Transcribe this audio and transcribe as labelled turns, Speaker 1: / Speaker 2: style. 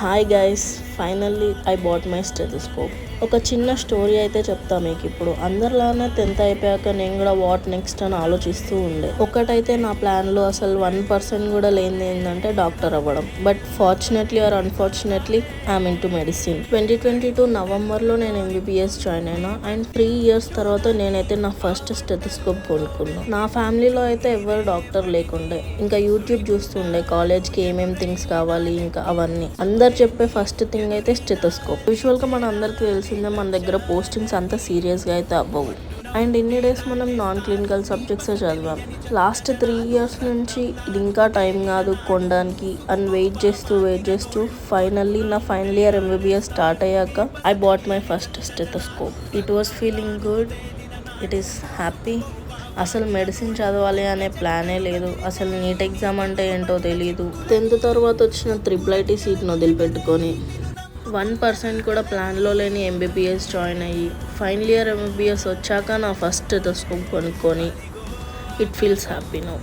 Speaker 1: Hi guys, finally I bought my stethoscope. ఒక చిన్న story అయితే చెప్తా మీకు. ఇప్పుడు అందరిలానే 10th అయిపోయాక నేను కూడా వాట్ నెక్స్ట్ అని ఆలోచిస్తూ ఉండే. ఒకటైతే నా ప్లాన్లో అసలు 1% కూడా లేనిది ఏంటంటే డాక్టర్ అవ్వడం. But fortunately are unfortunately I'm in to medicine. 2022 నవంబర్లో నేను MBBS జాయిన్ అయినా అండ్ 3 years తర్వాత నేనైతే నా ఫస్ట్ స్టెథోస్కోప్ కొనుక్కున్నా. నా ఫ్యామిలీలో అయితే ఎవరు డాక్టర్ లేకుండే. ఇంకా యూట్యూబ్ చూస్తుండే కాలేజ్కి ఏమేమి థింగ్స్ కావాలి ఇంకా అవన్నీ. అందరు చెప్పే ఫస్ట్ థింగ్ అయితే స్టెథోస్కోప్. యూజువల్గా మన అందరికి తెలిసిందే మన దగ్గర పోస్టింగ్స్ అంత సీరియస్గా అయితే అవ్వవు. అండ్ ఇన్ని డేస్ మనం నాన్ క్లినికల్ సబ్జెక్ట్సే చదివాం. లాస్ట్ 3 years నుంచి ఇది ఇంకా టైం కాదు కొనడానికి అని వెయిట్ చేస్తూ ఫైనల్లీ నా ఫైనల్ ఇయర్ MBBS స్టార్ట్ అయ్యాక I bought my first stethoscope. It was feeling good, it is happy. అసలు మెడిసిన్ చదవాలి అనే ప్లానే లేదు. అసలు నీట్ ఎగ్జామ్ అంటే ఏంటో తెలియదు. 10th తర్వాత వచ్చిన IIIT సీట్ను వదిలిపెట్టుకొని 1% కూడా ప్లాన్లో లేని MBBS జాయిన్ అయ్యి ఫైనల్ ఇయర్ MBBS వచ్చాక నా ఫస్ట్ స్టెథోస్కోప్ కొనుక్కొని ఇట్ ఫీల్స్ హ్యాపీ నౌ.